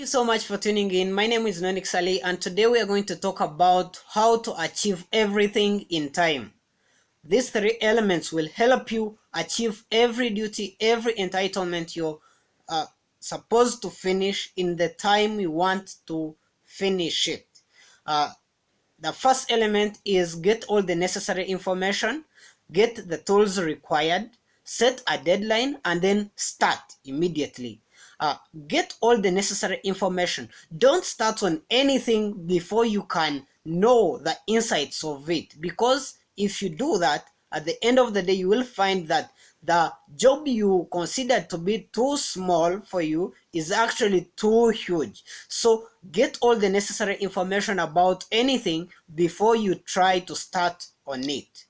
You so much for tuning in. My name is Nonik Saleh, and today we are going to talk about how to achieve everything in time. These three elements will help you achieve every duty, every entitlement you're supposed to finish in the time you want to finish it. Uh, the first element is get all the necessary information, get the tools required, set a deadline, and then start immediately. Get all the necessary information. Don't start on anything before you can know the insights of it, because if you do that, at the end of the day, you will find that the job you considered to be too small for you is actually too huge. So get all the necessary information about anything before you try to start on it.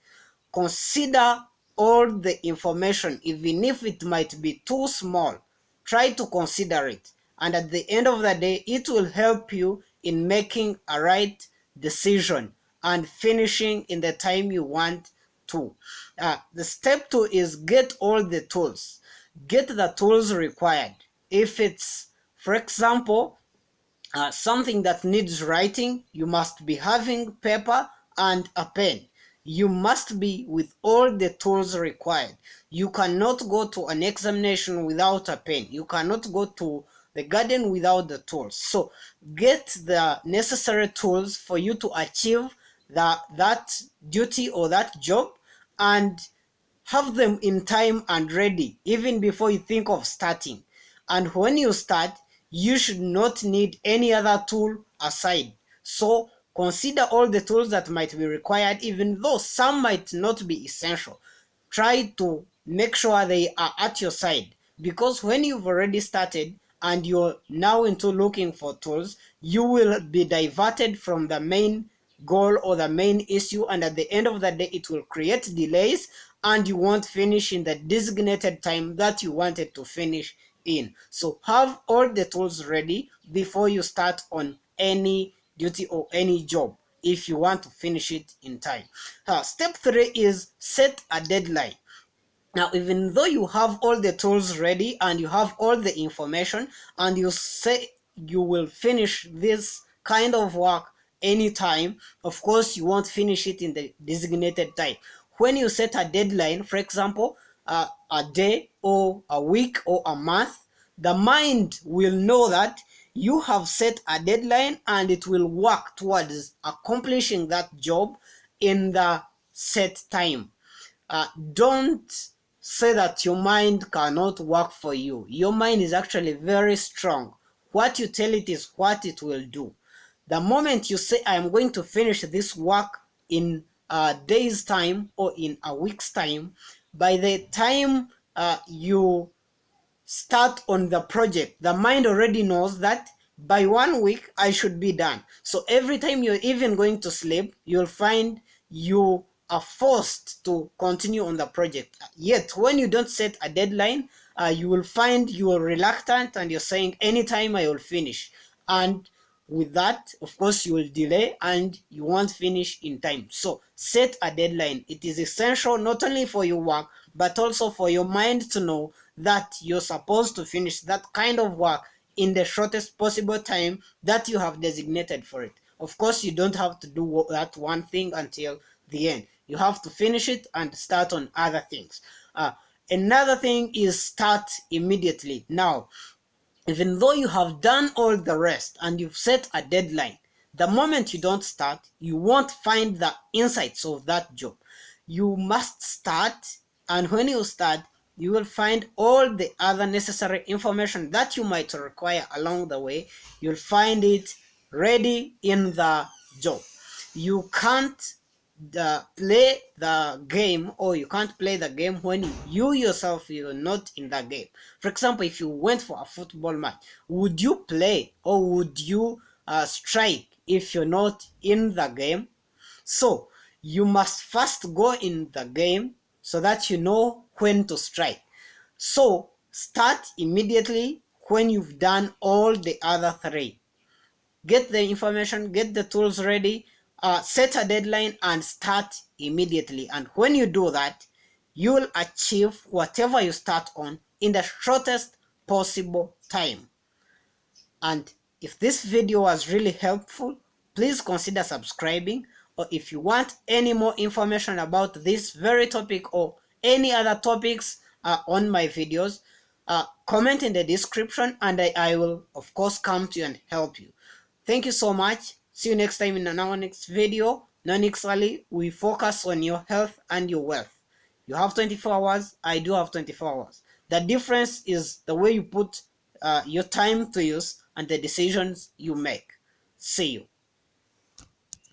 Consider all the information, even if it might be too small. Try to consider it, and at the end of the day, it will help you in making a right decision and finishing in the time you want to. The step 2 is get all the tools. Get the tools required. If it's, for example, something that needs writing, you must be having paper and a pen. You must be with all the tools required. You cannot go to an examination without a pen. You cannot go to the garden without the tools. So get the necessary tools for you to achieve that duty or that job, and have them in time and ready even before you think of starting. And when you start, you should not need any other tool aside. So consider all the tools that might be required, even though some might not be essential. Try to make sure they are at your side, because when you've already started and you're now into looking for tools, you will be diverted from the main goal or the main issue, and at the end of the day, it will create delays and you won't finish in the designated time that you wanted to finish in. So have all the tools ready before you start on any duty or any job if you want to finish it in time. Step 3 is set a deadline. Now, even though you have all the tools ready and you have all the information, and you say you will finish this kind of work anytime, of course you won't finish it in the designated time. When you set a deadline, for example, a day or a week or a month, the mind will know that you have set a deadline and it will work towards accomplishing that job in the set time. Don't say that your mind cannot work for you. Your mind is actually very strong. What you tell it is what it will do. The moment you say, I am going to finish this work in a day's time or in a week's time, by the time you start on the project, the mind already knows that by 1 week I should be done. So every time you're even going to sleep, you'll find you are forced to continue on the project. Yet when you don't set a deadline, you will find you are reluctant and you're saying anytime I will finish. And with that, of course, you will delay and you won't finish in time. So set a deadline. It is essential not only for your work, but also for your mind to know that you're supposed to finish that kind of work in the shortest possible time that you have designated for it. Of course, you don't have to do that one thing until the end. You have to finish it and start on other things. Another thing is start immediately. Now, even though you have done all the rest and you've set a deadline, the moment you don't start, you won't find the insights of that job. You must start, and when you start, you will find all the other necessary information that you might require along the way. You'll find it ready in the job. You can't play the game, or you can't play the game when you yourself you're not in the game. For example, if you went for a football match, would you play or would you strike if you're not in the game? So you must first go in the game so that you know when to strike. So start immediately when you've done all the other three. Get the information, get the tools ready, set a deadline, and start immediately. And when you do that, you will achieve whatever you start on in the shortest possible time. And If this video was really helpful, please consider subscribing, or if you want any more information about this very topic or any other topics on my videos, comment in the description and I will of course come to you and help you. Thank you so much. See you next time in our next video. Nonix Ali, we focus on your health and your wealth. You have 24 hours, I do have 24 hours. The difference is the way you put your time to use and the decisions you make. See you.